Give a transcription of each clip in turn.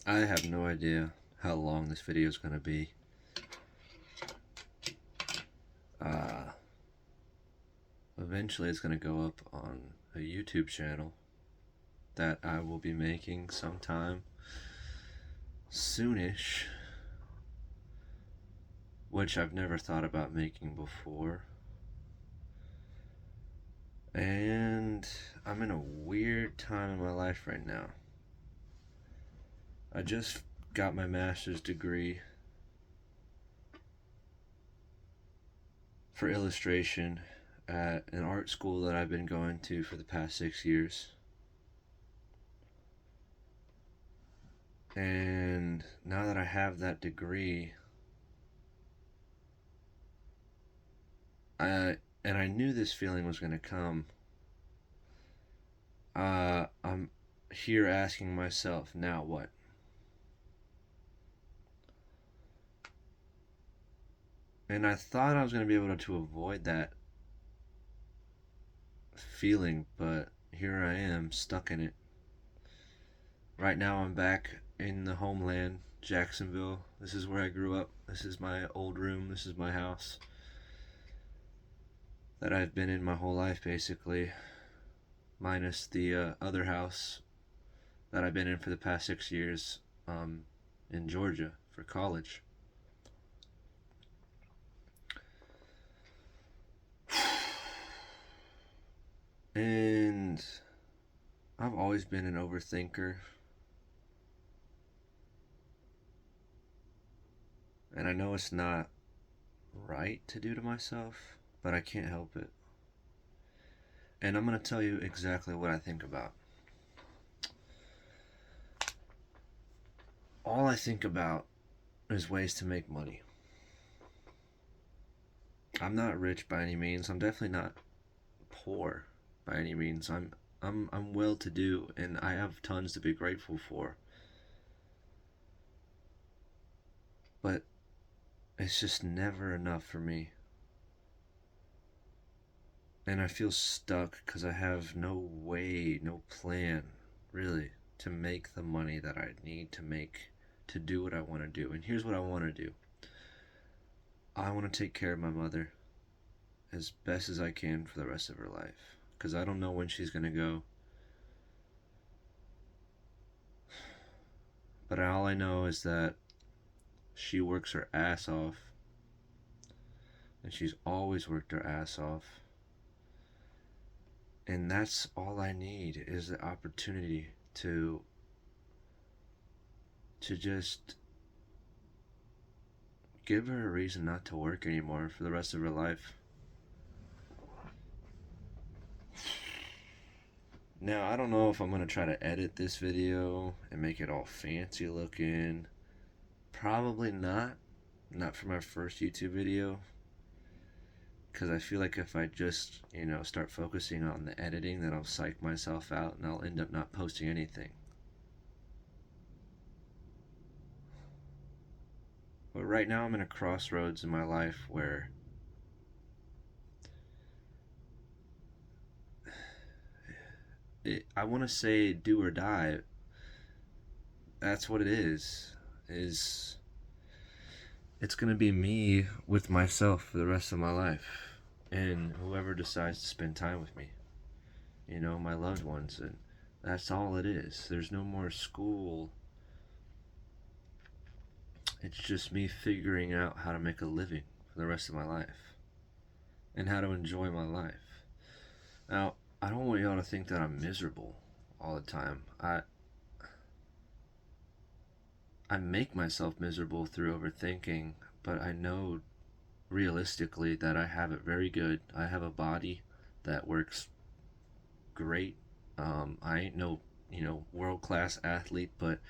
I have no idea how long this video is going to be. Uh, Eventually, it's going to go up on a YouTube channel that I will be making sometime soonish, which I've never thought about making before. And I'm in a weird time in my life right now. I just got my master's degree for illustration at an art school that I've been going to for the past 6 years. And now that I have that degree, I knew this feeling was going to come. I'm here asking myself, now what? And I thought I was going to be able to avoid that feeling, but here I am, stuck in it. Right now, I'm back in the homeland, Jacksonville. This is where I grew up. This is my old room. This is my house that I've been in my whole life, basically, minus the other house that I've been in for the past 6 years in Georgia for college. And I've always been an overthinker. And I know it's not right to do to myself, but I can't help it. And I'm going to tell you exactly what I think about. All I think about is ways to make money. I'm not rich by any means. I'm definitely not poor by any means. I'm well to do and I have tons to be grateful for. But it's just never enough for me. And I feel stuck because I have no way, no plan, really, to make the money that I need to make to do what I want to do. And here's what I want to do. I want to take care of my mother as best as I can for the rest of her life. Because I don't know when she's going to go. But all I know is that she works her ass off. And she's always worked her ass off. And that's all I need is the opportunity to just give her a reason not to work anymore for the rest of her life. Now, I don't know if I'm going to try to edit this video and make it all fancy looking. Probably not. Not for my first YouTube video. Because I feel like if I just, start focusing on the editing, then I'll psych myself out and I'll end up not posting anything. But right now I'm in a crossroads in my life where I want to say do or die. That's what it is. It's going to be me with myself for the rest of my life. And whoever decides to spend time with me. My loved ones. And that's all it is. There's no more school. It's just me figuring out how to make a living for the rest of my life. And how to enjoy my life. Now, I don't want y'all to think that I'm miserable all the time. I make myself miserable through overthinking, but I know realistically that I have it very good. I have a body that works great. I ain't no, world class athlete, but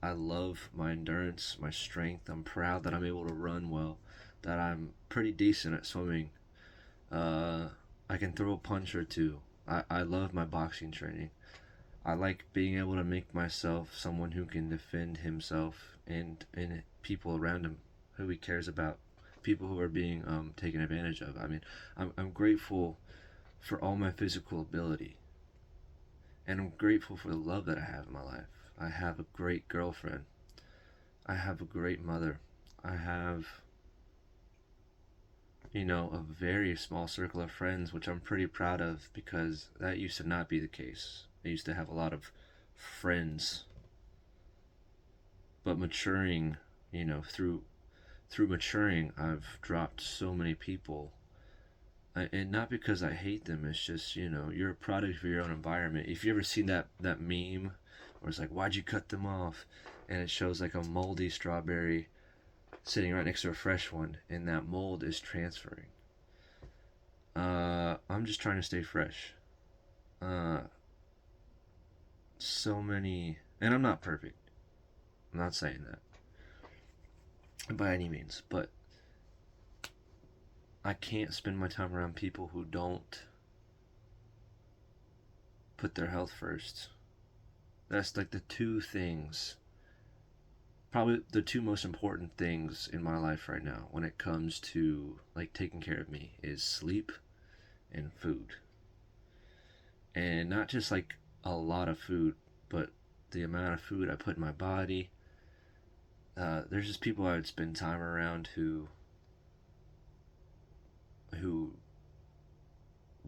I love my endurance, my strength. I'm proud that I'm able to run well, that I'm pretty decent at swimming. I can throw a punch or two. I love my boxing training. I like being able to make myself someone who can defend himself and people around him who he cares about, people who are being taken advantage of. I mean, I'm grateful for all my physical ability, and I'm grateful for the love that I have in my life. I have a great girlfriend I have a great mother. I have, a very small circle of friends, which I'm pretty proud of because that used to not be the case. I used to have a lot of friends, but maturing, through maturing, I've dropped so many people. And not because I hate them. It's just you're a product of your own environment. If you ever seen that meme, where it's like, "Why'd you cut them off?" and it shows like a moldy strawberry sitting right next to a fresh one, and that mold is transferring. I'm just trying to stay fresh. Uh, so many, and I'm not perfect. I'm not saying that by any means, but I can't spend my time around people who don't put their health first. That's like the two things, probably the two most important things in my life right now when it comes to like taking care of me is sleep and food. And not just like a lot of food, but the amount of food I put in my body. There's just people I would spend time around who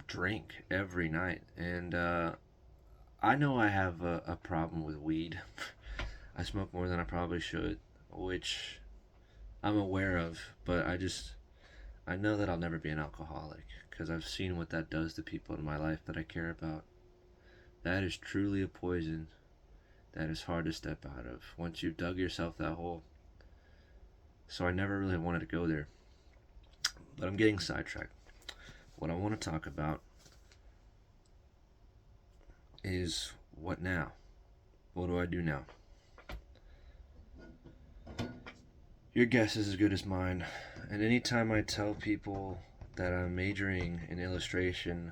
drink every night, and I know I have a problem with weed. I smoke more than I probably should, which I'm aware of, but I know that I'll never be an alcoholic because I've seen what that does to people in my life that I care about. That is truly a poison that is hard to step out of once you've dug yourself that hole. So I never really wanted to go there. But I'm getting sidetracked. What I want to talk about is what now? What do I do now? Your guess is as good as mine. And anytime I tell people that I'm majoring in illustration,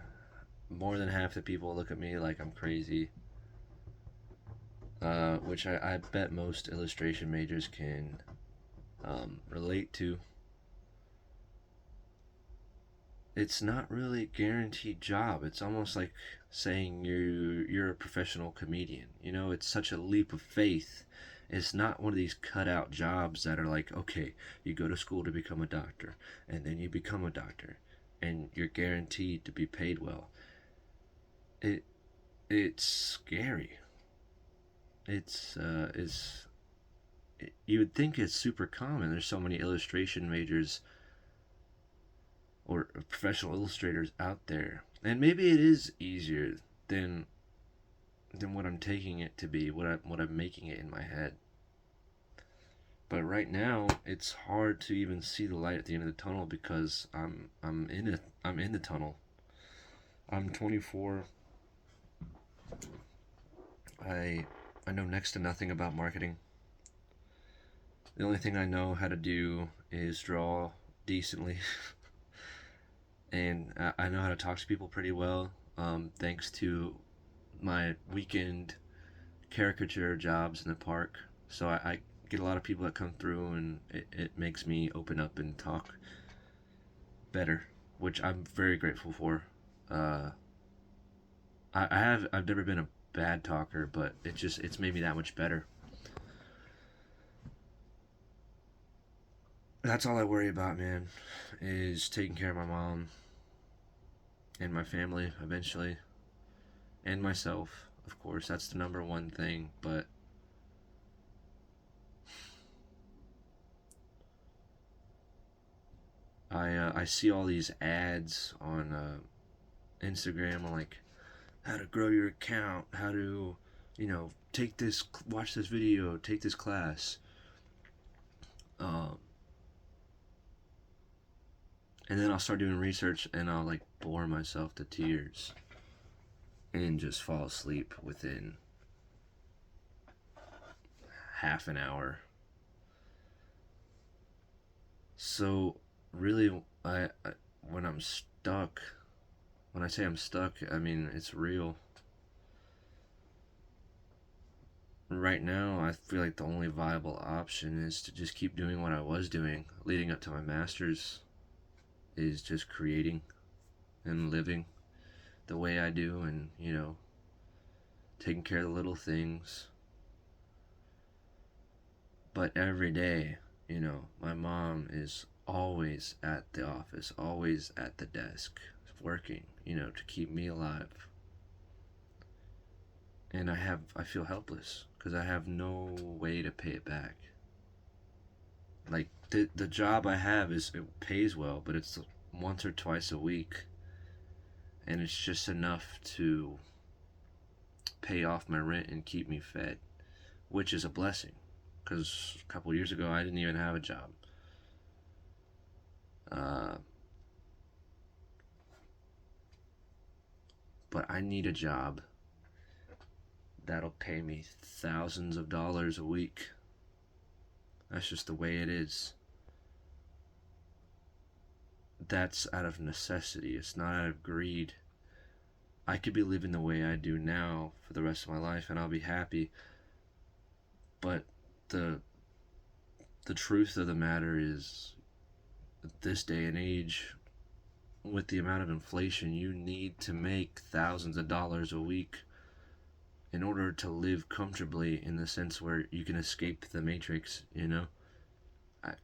more than half the people look at me like I'm crazy. Which I bet most illustration majors can relate to. It's not really a guaranteed job. It's almost like saying you're a professional comedian. It's such a leap of faith. It's not one of these cutout jobs that are like, okay, you go to school to become a doctor, and then you become a doctor, and you're guaranteed to be paid well. It it's scary. You would think it's super common. There's so many illustration majors or professional illustrators out there, and maybe it is easier than what I'm taking it to be, what I'm making it in my head. But right now, it's hard to even see the light at the end of the tunnel because I'm in the tunnel. I'm 24. I know next to nothing about marketing. The only thing I know how to do is draw decently, and I know how to talk to people pretty well. Thanks to my weekend caricature jobs in the park. So I get a lot of people that come through, and it makes me open up and talk better, which I'm very grateful for. Uh, I've never been a bad talker, but it's made me that much better. That's all I worry about, man, is taking care of my mom and my family eventually, and myself. Of course, that's the number one thing. But I see all these ads on Instagram, like how to grow your account, how to, take this, watch this video, take this class. Um, and then I'll start doing research and I'll like bore myself to tears and just fall asleep within half an hour. So really, when I'm stuck, when I say I'm stuck, I mean it's real. Right now, I feel like the only viable option is to just keep doing what I was doing leading up to my master's, is just creating and living the way I do, and taking care of the little things. But every day, my mom is always at the office, always at the desk, working, to keep me alive. And I feel helpless because I have no way to pay it back. Like the job I have it pays well, but it's once or twice a week, and it's just enough to pay off my rent and keep me fed, which is a blessing because a couple years ago I didn't even have a job. Uh, but I need a job that'll pay me thousands of dollars a week. That's just the way it is. That's out of necessity. It's not out of greed. I could be living the way I do now for the rest of my life and I'll be happy. But the truth of the matter is, at this day and age, with the amount of inflation, you need to make thousands of dollars a week in order to live comfortably, in the sense where you can escape the matrix,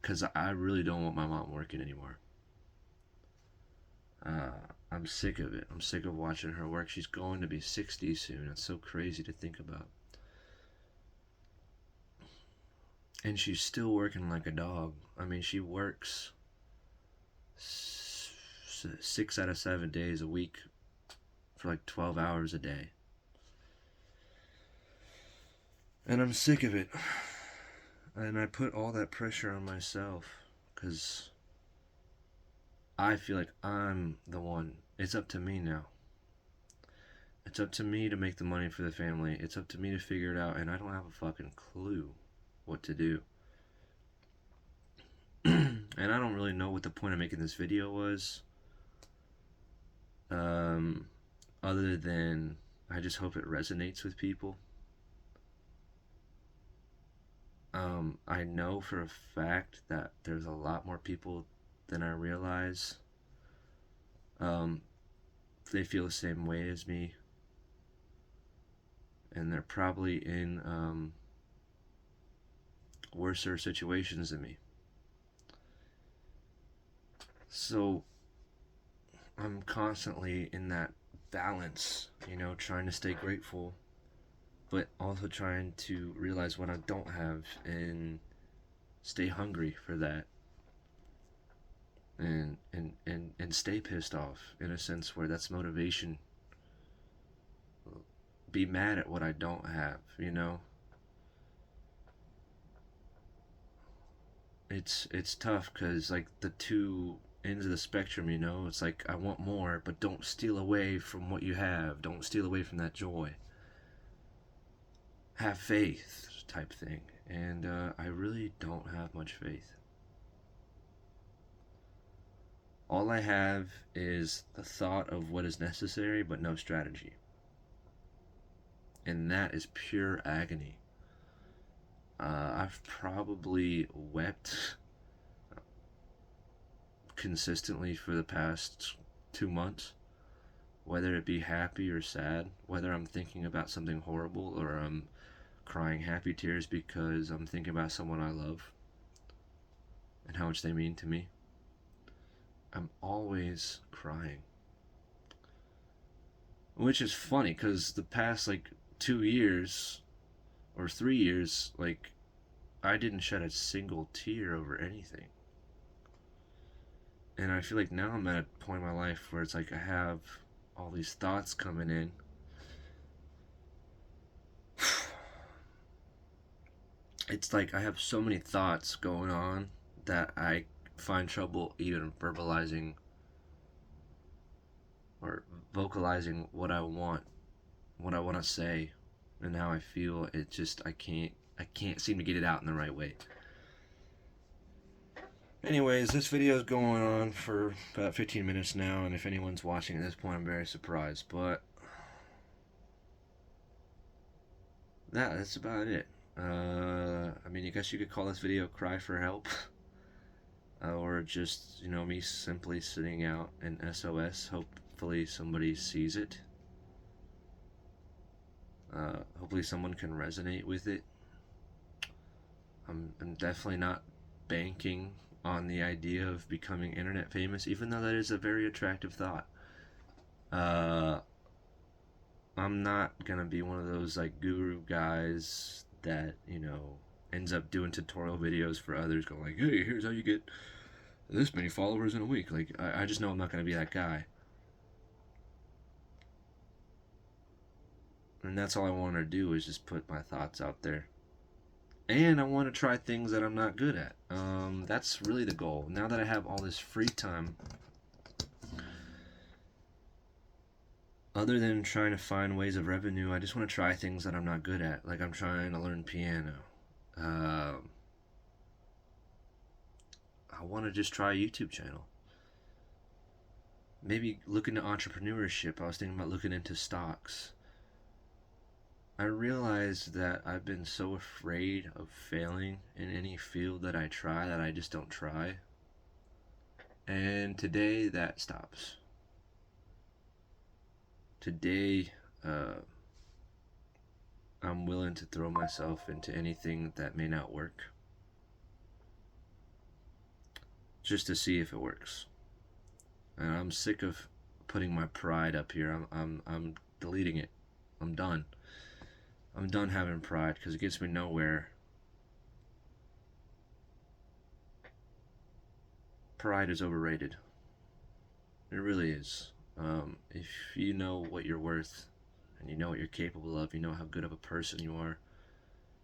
because I really don't want my mom working anymore. I'm sick of it. I'm sick of watching her work. She's going to be 60 soon. It's so crazy to think about. And she's still working like a dog. I mean, she works 6 out of 7 days a week for like 12 hours a day. And I'm sick of it. And I put all that pressure on myself because I feel like I'm the one. It's up to me now. It's up to me to make the money for the family. It's up to me to figure it out, and I don't have a fucking clue what to do. And I don't really know what the point of making this video was. Other than I just hope it resonates with people. I know for a fact that there's a lot more people than I realize. They feel the same way as me. And they're probably in worser situations than me. So I'm constantly in that balance, trying to stay grateful, but also trying to realize what I don't have and stay hungry for that. And stay pissed off, in a sense where that's motivation. Be mad at what I don't have, It's tough because, like, the two ends of the spectrum, it's like I want more, but don't steal away from what you have. Don't steal away from that joy. Have faith, type thing. And I really don't have much faith. All I have is the thought of what is necessary, but no strategy. And that is pure agony. I've probably wept consistently for the past 2 months, whether it be happy or sad, whether I'm thinking about something horrible or I'm crying happy tears because I'm thinking about someone I love and how much they mean to me. I'm always crying. Which is funny because the past, like, 2 years or 3 years, like, I didn't shed a single tear over anything. And I feel like now I'm at a point in my life where it's like I have all these thoughts coming in. It's like I have so many thoughts going on that I find trouble even verbalizing or vocalizing what I want to say and how I feel. It just I can't seem to get it out in the right way. Anyways, this video is going on for about 15 minutes now, and if anyone's watching at this point, I'm very surprised. But that's about it. I mean, I guess you could call this video "Cry for Help," or just me simply sitting out an SOS. Hopefully, somebody sees it. Hopefully, someone can resonate with it. I'm definitely not banking on the idea of becoming internet famous, even though that is a very attractive thought. Uh, I'm not gonna be one of those like guru guys that, ends up doing tutorial videos for others, going like, "Hey, here's how you get this many followers in a week." Like, I just know I'm not gonna be that guy, and that's all I want to do is just put my thoughts out there. And I want to try things that I'm not good at. That's really the goal. Now that I have all this free time, other than trying to find ways of revenue, I just want to try things that I'm not good at. Like I'm trying to learn piano. Um, I want to just try a YouTube channel. Maybe look into entrepreneurship. I was thinking about looking into stocks. I realized that I've been so afraid of failing in any field that I try that I just don't try. And today that stops. Today, I'm willing to throw myself into anything that may not work just to see if it works. And I'm sick of putting my pride up here. I'm deleting it. I'm done. I'm done having pride because it gets me nowhere. Pride is overrated. It really is. If you know what you're worth and you know what you're capable of, you know how good of a person you are,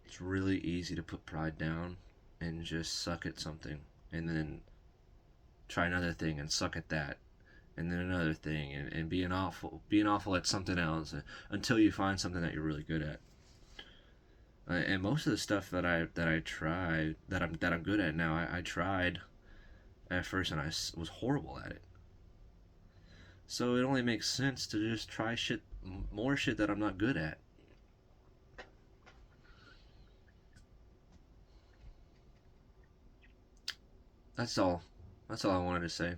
it's really easy to put pride down and just suck at something and then try another thing and suck at that and then another thing and being awful at something else until you find something that you're really good at. And most of the stuff that I tried that I'm good at now, I tried at first and I was horrible at it. So it only makes sense to just try more shit that I'm not good at. That's all. That's all I wanted to say.